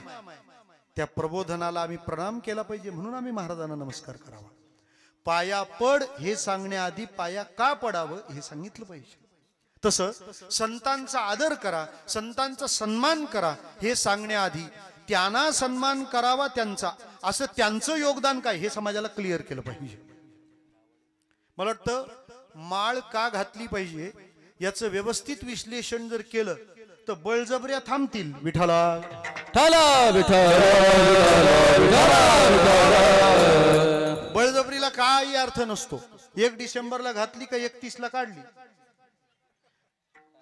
त्या प्रबोधनाला आम्ही प्रणाम केला पाहिजे. म्हणून आम्ही महाराजांना नमस्कार करावा. पाया पड हे सांगण्याआधी पाया का पडावं हे सांगितलं पाहिजे. तसं संतांचा आदर करा, संतांचा सन्मान करा हे सांगण्याआधी त्यांना सन्मान करावा त्यांचा, असं त्यांचं योगदान काय हे समाजाला क्लिअर केलं पाहिजे. मला वाटतं माळ का घातली पाहिजे याचं व्यवस्थित विश्लेषण जर केलं तर बळजबऱ्या थांबतील. विठ्ठला बळजबरीला काही अर्थ नसतो. 1 डिसेंबरला घातली का 31ला काढली.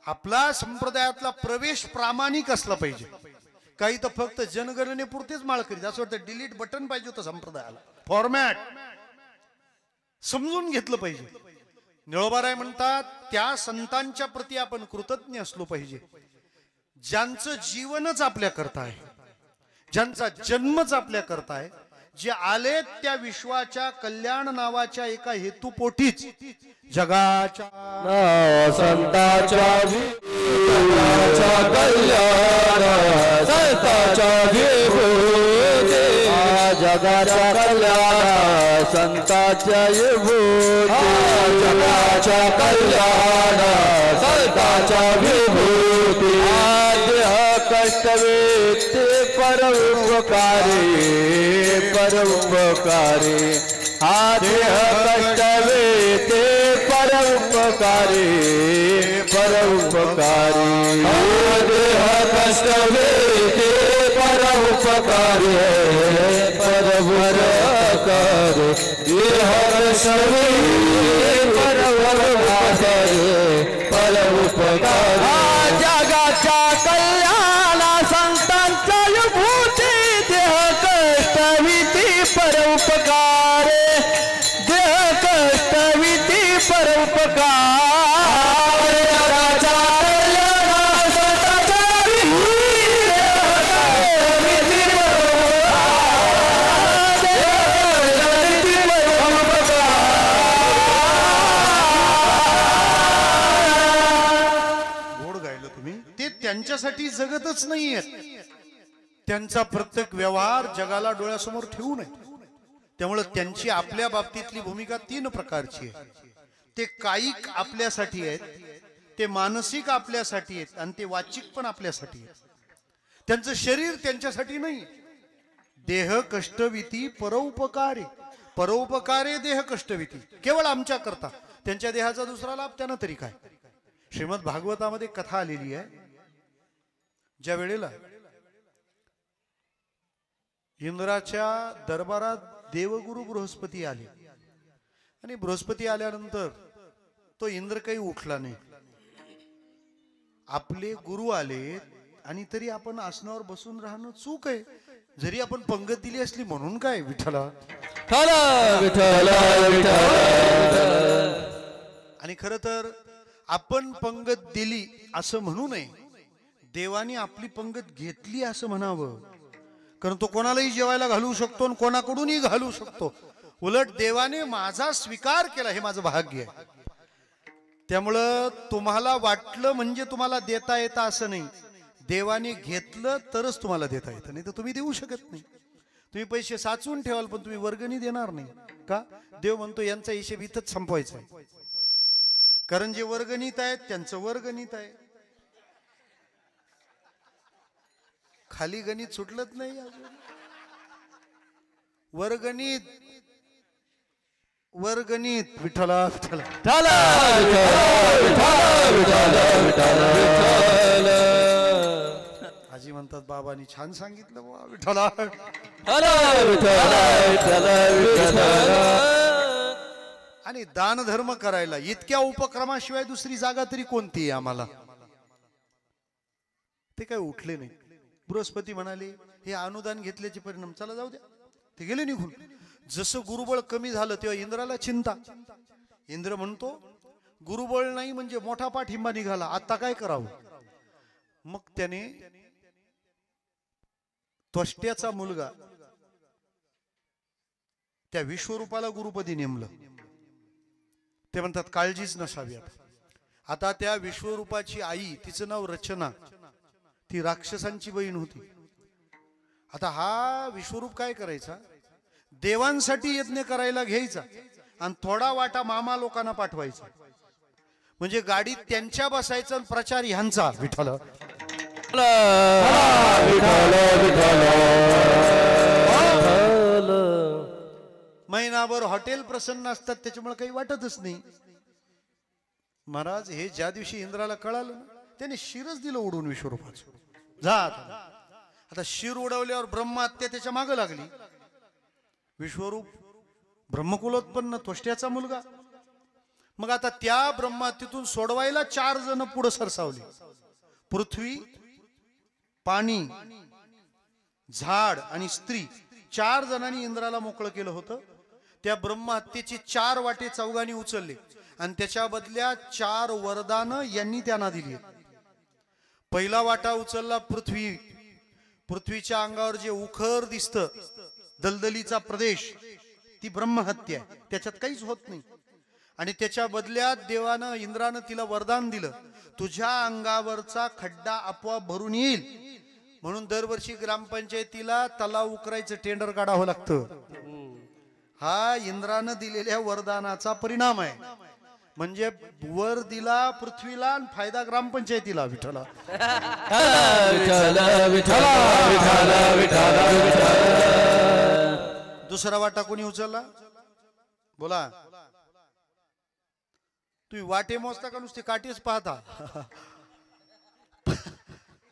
आपला संप्रदायातला प्रवेश प्रामाणिक असला पाहिजे. काही तर फक्त जनगणनेपुरतेच माळ करीत, असं वाटतं डिलीट बटन पाहिजे होतं संप्रदायाला. फॉर्मॅट समजून घेतलं पाहिजे. निळोबाराय म्हणतात त्या संतांच्या प्रती आपण कृतज्ञ असलो पाहिजे ज्यांचं जीवनच आपल्या करता आहे, ज्यांचा जन्मच आपल्या करता आहे, जे आले त्या विश्वाच्या कल्याण नावाच्या एका हेतुपोटीच जगाच्या संताच्या कल्याण संताच्या विभूती जगाच्या कल्याण संताच्या विभूती जगाच्या कल्याण संताच्या विभूती देह कष्टवेते परोपकारी परोपकारी हा देह कष्टवेते परोपकारी परोपकारी देह कष्टवेते परोपकारी परोपकारी देह कष्टवेते परोपकारी परोपकारी जगाच्या कल्याण संतांच्या विभूती देह कष्टविती परोपकार देह कष्टविती परोपकार जगाच्या कल्याण संतांच्या विभूती देह कष्टविती परोपकार देह कष्टविती परोपकार. गोड गायलं तुम्ही. ते त्यांच्यासाठी जगतच नाहीयेत. त्यांचा प्रत्येक व्यवहार जगाला डोळ्यासमोर ठेवू नये. त्यामुळे त्यांची आपल्या बाबतीतली भूमिका 3 प्रकारची आहे. ते कायिक आपल्यासाठी आहेत, ते मानसिक आपल्यासाठी आहेत आणि ते वाचिक पण आपल्यासाठी आहेत. त्यांचं शरीर त्यांच्यासाठी नाही. देह कष्टविती परोपकारे परोपकारे देह कष्टविती केवळ आमच्या करता. त्यांच्या देहाचा दुसरा लाभ त्यांना तरी काय. श्रीमद भागवतामध्ये कथा आलेली आहे. ज्या वेळेला इंद्राच्या दरबारात देवगुरु बृहस्पती आले आणि बृहस्पती आल्यानंतर तो इंद्र काही उठला नाही. आपले गुरु आले आणि तरी आपण आसनावर बसून राहणं चूक आहे. जरी आपण पंगत दिली असली म्हणून काय. विठ्ठला आणि खर तर आपण पंगत दिली असं म्हणू नये. देवाने आपली पंगत घेतली असं म्हणावं. कारण तो कोणालाही जेवायला घालू शकतो आणि कोणाकडूनही घालू शकतो. उलट देवाने माझा स्वीकार केला हे माझं भाग्य आहे. त्यामुळं तुम्हाला वाटलं म्हणजे तुम्हाला देता येतं असं नाही. देवाने घेतलं तरच तुम्हाला देता येतं, नाही तर तुम्ही देऊ शकत नाही. तुम्ही पैसे साचवून ठेवाल पण तुम्ही वर्गणी देणार नाही का. देव म्हणतो यांचा हिशेब इथंच संपवायचा आहे. कारण जे वर्गणीत आहेत त्यांचं वर्गणीत आहे. खाली गणित सुटलंच नाही अजून. वर्गणीत वर्गणीत विठ्ठला विठ्ठला आजी म्हणतात बाबांनी छान सांगितलं बा विठ्ठला. आणि दान धर्म करायला इतक्या उपक्रमाशिवाय दुसरी जागा तरी कोणती आहे आम्हाला. ते काय उठले नाही. बृहस्पती म्हणाले हे अनुदान घेतल्याचे परिणाम चला जाऊ द्या. ते गेले निघून. जसं गुरुबळ कमी झालं तेव्हा इंद्राला चिंता. इंद्र म्हणतो गुरुबळ नाही म्हणजे मोठा पाठिंबा निघाला, आता काय करावं. मग त्याने त्वष्ट्याचा मुलगा त्या विश्वरूपाला गुरुपदी नेमलं. ते म्हणतात काळजीच नसावी. आता त्या विश्वरूपाची आई तिचं नाव रचना, ती राक्षसांची बहीण होती. आता हा विश्वरूप काय करायचा, देवांसाठी यज्ञ करायला घ्यायचा आणि थोडा वाटा मामा लोकांना पाठवायचा. म्हणजे गाडीत त्यांच्या बसायचा प्रचार ह्यांचा. विठ्ठल महिनाभर हॉटेल प्रसन्न असतात त्याच्यामुळे काही वाटतच नाही. महाराज हे ज्या दिवशी इंद्राला कळालं त्याने शिरच दिलं उडून विश्वरूपाचं. जा आता शिर उडवल्यावर ब्रह्महत्या त्याच्या मागे लागली. विश्वरूप ब्रह्मकुलोत्पन्न त्वष्ट्याचा मुलगा. मग आता त्या ब्रह्महत्येतून सोडवायला 4 जण पुढे सरसावले. पृथ्वी, पाणी, झाड आणि स्त्री 4 जणांनी इंद्राला मोकळं केलं होतं. त्या ब्रह्महत्येचे 4 वाटे चौघांनी उचलले आणि त्याच्या बदल्या 4 वरदानं यांनी त्यांना दिली. पहिला वाटा उचलला पृथ्वी. पृथ्वीच्या अंगावर जे उखर दिसतं, दलदलीचा प्रदेश, ती ब्रह्महत्या आहे, त्याच्यात काहीच होत नाही. आणि त्याच्या बदल्यात देवानं, इंद्रानं तिला वरदान दिलं, तुझ्या अंगावरचा खड्डा आपोआप भरून येईल. म्हणून दरवर्षी ग्रामपंचायतीला तलाव उकरायचं टेंडर काढावं लागतं. हा इंद्रानं दिलेल्या वरदानाचा परिणाम आहे. म्हणजे वर दिला पृथ्वीला आणि फायदा ग्रामपंचायतीला. विठ्ठला दुसरा वाटा कोणी उचलला? बोला. तुम्ही वाटे मोजता का नुसते काठीच पाहता?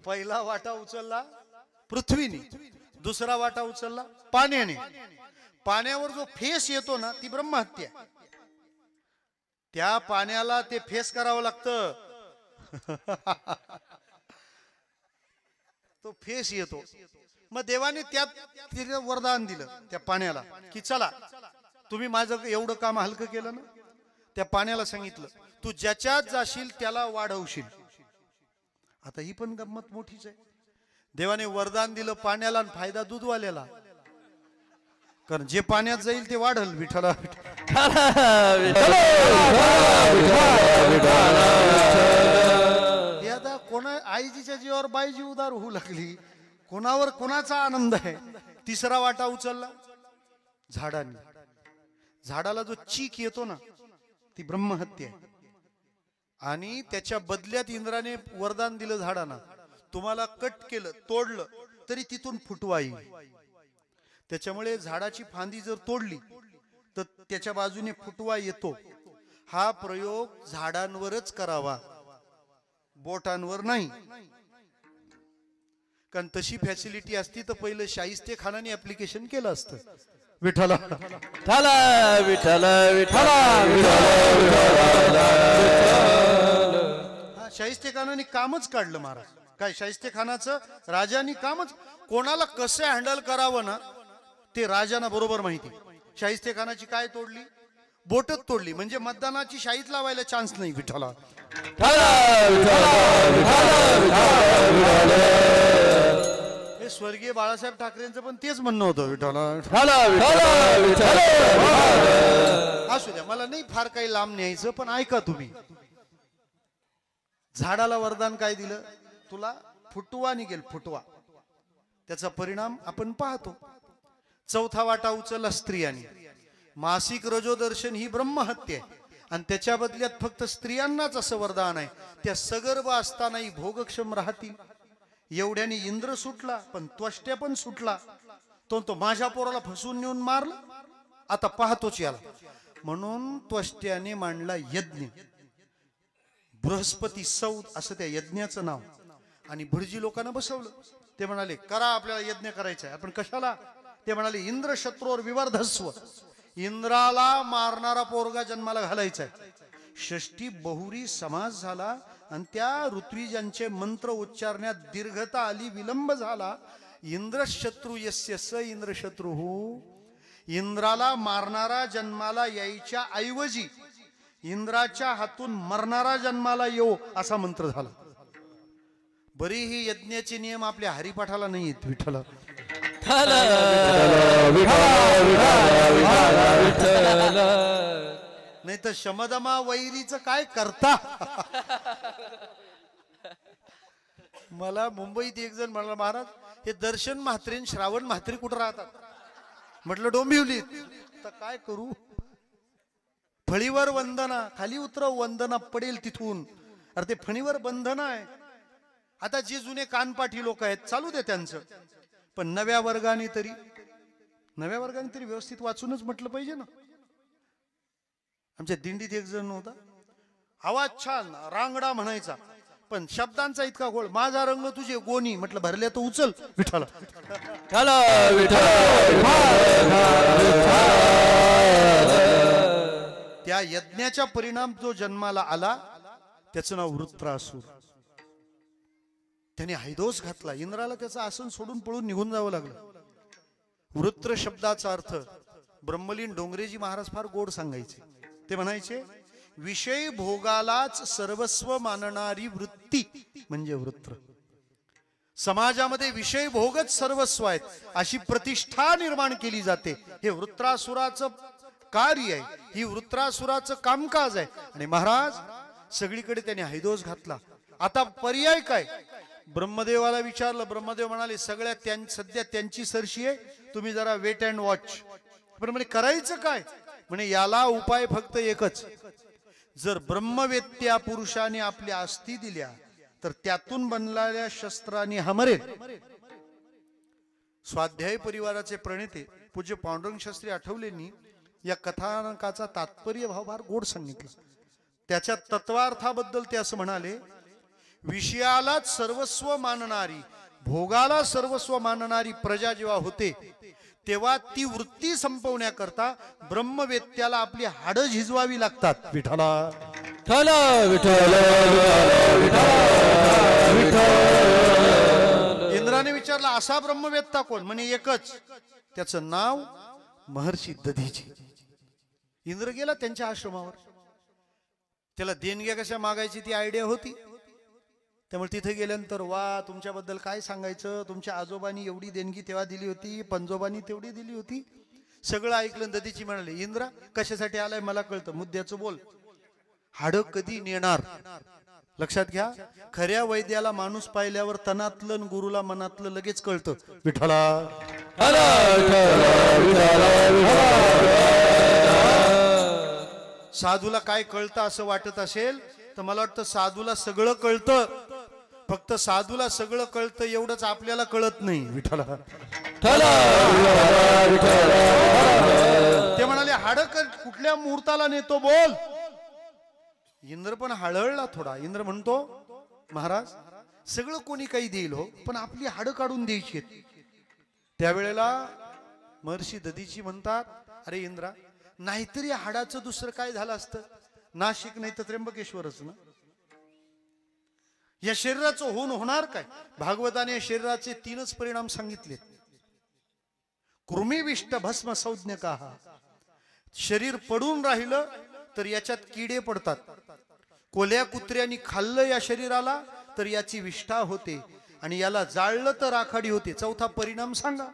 पहिला वाटा उचलला पृथ्वीने, दुसरा वाटा उचलला पाण्याने. पाण्यावर जो फेस येतो ना, ती ब्रह्महत्या. त्या पाण्याला ते फेस करावं लागतं. तो फेस येतो. मग देवाने त्यात तिला वरदान दिलं त्या पाण्याला की चला, तुम्ही माझं एवढं काम हलकं केलं ना. त्या पाण्याला सांगितलं, तू ज्याच्यात जाशील त्याला वाढवशील. आता ही पण गंमत मोठीच आहे. देवाने वरदान दिलं पाण्याला आणि फायदा दूधवाल्याला. कारण जे पाण्यात जाईल ते वाढल. विठ्ठला हे आता कोणा आईजीच्या जीवावर बाईजी उदार होऊ लागली. कोणावर कोणाचा आनंद आहे. तिसरा वाटा उचलला झाडांनी. झाडाला जो चीक येतो ना, ती ब्रह्महत्या आहे. आणि त्याच्या बदल्यात इंद्राने वरदान दिलं झाडांना, तुम्हाला कट केलं, तोडलं तरी तिथून फुटवा येईल. त्याच्यामुळे झाडाची फांदी जर तोडली तर त्याच्या बाजूने फुटवा येतो. हा प्रयोग झाडांवरच करावा, बोटांवर नाही. कारण तशी फॅसिलिटी असती तर पहिलं शाहिस्ते खानाने ऍप्लिकेशन केलं असतं. विठ्ठला शाहिस्ते खानाने कामच काढलं महाराज. काय शाहिस्ते खानाचं राजांनी कामच, कोणाला कसं हँडल करावं ना ते राजांना बरोबर माहिती. शाहिस्ते खानाची काय तोडली? बोटच तोडली. म्हणजे मतदानाची शाहीत लावायला चान्स नाही. विठ्ठला हे स्वर्गीय बाळासाहेब ठाकरेंचं पण तेच म्हणणं होतं. विठ्ठला असू द्या, मला नाही फार काही लांब न्यायचं, पण ऐका तुम्ही. झाडाला वरदान काय दिलं? तुला फुटवा निघेल, फुटवा. त्याचा परिणाम आपण पाहतो. चौथा वाटा उचलला स्त्रियांनी. मासिक रजोदर्शन ही ब्रह्महत्या आहे. आणि त्याच्या बदल्यात फक्त स्त्रियांनाच असं वरदान आहे, त्या सगर्भ असतानाही भोगक्षम राहतील. एवढ्याने इंद्र सुटला, पण त्वष्ट्या पण सुटला. तो माझ्या पोराला फसवून नेऊन मारला, आता पाहतोच याला. म्हणून त्वष्ट्याने मांडला यज्ञ. बृहस्पती सौद असं त्या यज्ञाचं नाव. आणि भटजी लोकांना बसवलं. ते म्हणाले, करा, आपल्याला यज्ञ करायचा आहे. आपण कशाला? ते म्हणाले, इंद्र शत्रूवर विवर्धस्व. इंद्राला मारणारा पोरगा जन्माला घालायचा आहे. षष्टी बहुरी समास झाला आणि त्या ऋत्विजांचे मंत्र उच्चारण्यात दीर्घता आली, विलंब झाला. इंद्र शत्रू यस्य स इंद्र शत्रू. इंद्राला मारणारा जन्माला यायच्या ऐवजी इंद्राच्या हातून मरणारा जन्माला येऊ असा मंत्र झाला. बरी ही यज्ञाचे नियम आपल्या हरिपाठाला नाही आहेत. विठ्ठला नाही तर शमदमा वैरीचं काय करता. मला मुंबईत एक जण म्हणाला, महाराज हे दर्शन म्हात्रे श्रावण म्हात्रे कुठं राहतात? म्हटलं डोंबिवलीत. तर काय करू? फळीवर वंदना, खाली उतरव, वंदना पडेल तिथून. अरे ते फणीवर बंधन आहे. आता जे जुने कानपाठी लोक आहेत चालू दे त्यांचं, पण नव्या वर्गाने तरी व्यवस्थित वाचूनच म्हटलं पाहिजे ना. आमच्या दिंडीत एक जण होता, आवाज छान, रांगडा म्हणायचा, पण शब्दांचा इतका गोळ. माझा रंग तुझे गोणी. म्हटलं भरल्या तर उचल. विठ्ठला त्या यज्ञाचा परिणाम जो जन्माला आला त्याचं नाव वृत्रासूर. त्याने हैदोस घातला. इंद्राला त्याचं आसन सोडून पळून निघून जावं लागलं. वृत्र शब्दाचा अर्थ ब्रह्मलीन डोंगरेजी महाराज फार गोड सांगायचे. ते म्हणायचे, विषय भोगालाच सर्वस्व मानणारी वृत्ती म्हणजे वृत्र. समाजामध्ये विषय भोगच सर्वस्व आहेत अशी प्रतिष्ठा निर्माण केली जाते. हे वृत्रासुराचं कार्य आहे, ही वृत्रासुराचं कामकाज आहे. आणि महाराज सगळीकडे त्याने हैदोस घातला. आता पर्याय काय? ब्रह्मदेवाला विचारलं. ब्रह्मदेव म्हणाले सगळ्या सध्या त्यांची सरशी आहे, तुम्ही जरा वेट अँड वॉच. पण म्हणे करायचं काय? म्हणे याला उपाय फक्त एकच. जर ब्रह्मवेत्या पुरुषाने आपल्या अस्थी दिल्या तर त्यातून बनलेल्या शस्त्राने हा मरेल. स्वाध्याय परिवाराचे प्रणेते पूज्य पांडुरंग शास्त्री आठवलेंनी या कथानकाचा तात्पर्य भाव फार गोड सांगितलं. त्याच्या तत्वार्थाबद्दल ते असं म्हणाले, विषयालाच सर्वस्व मानणारी, भोगाला सर्वस्व मानणारी प्रजा जेव्हा होते तेव्हा ती वृत्ती संपवण्याकरता ब्रह्मवेत्याला आपली हाडं झिजवावी लागतात. विठ्ठला विठ्ठल विठ्ठल विठ्ठल. इंद्राने विचारला असा ब्रह्मवेत्ता कोण? म्हणे एकच, त्याचं नाव महर्षी दधीची. इंद्र गेला त्यांच्या आश्रमावर. त्याला देणग्या कशा मागायची ती आयडिया होती. त्यामुळे तिथे गेल्यानंतर वा तुमच्याबद्दल काय सांगायचं, तुमच्या आजोबांनी एवढी देणगी तेव्हा दिली होती, पंजोबांनी तेवढी दिली होती. सगळं ऐकलं. दधीची म्हणाले इंद्रा कशासाठी आलाय मला कळतं, मुद्द्याचं बोल. हाडं कधी नेणार? लक्षात घ्या, खऱ्या वैद्याला माणूस पाहिल्यावर तनातलं गुरुला मनातलं लगेच कळतं. विठ्ठला साधूला काय कळतं असं वाटत असेल तर मला वाटतं साधूला सगळं कळतं, फक्त साधूला सगळं कळतं एवढंच आपल्याला कळत नाही. विठ्ठला ते म्हणाले हाड कुठल्या मुहूर्ताला नेतो बोल. इंद्र पण हळहळला थोडा. इंद्र म्हणतो महाराज सगळं कोणी काही देईल हो, पण आपली हाडं काढून द्यायची. त्यावेळेला महर्षी दधीची म्हणतात, अरे इंद्रा नाहीतरी हाडाचं दुसरं काय झालं असतं? नाशिक नाही तर त्र्यंबकेश्वरच ना. या शरीराचं होऊन होणार काय? भागवताने या शरीराचे 3च परिणाम सांगितले. कृमिविष्ट भस्म संज्ञका. शरीर पडून राहिलं तर याच्यात किडे पडतात. कोल्या कुत्र्यांनी खाल्लं या शरीराला तर याची विष्ठा होते आणि याला जाळलं तर राखाडी होते. 4था परिणाम सांगा.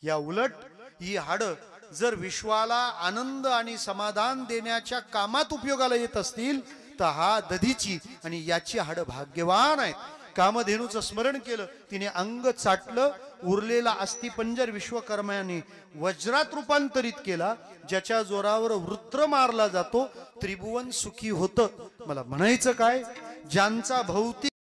या उलट ही हाडं जर विश्वाला आनंद आणि समाधान देण्याच्या कामात उपयोगाला येत असतील तर हा दधीची आणि याची हाडं भाग्यवान आहेत. कामधेनूचं स्मरण केलं, तिने अंग चाटलं, उरलेला अस्थिपंजर विश्वकर्म्याने वज्रात रूपांतरित केला, ज्याच्या जोरावर वृत्र मारला जातो त्रिभुवन सुखी होतं. मला म्हणायचं काय, ज्यांचा भौतिक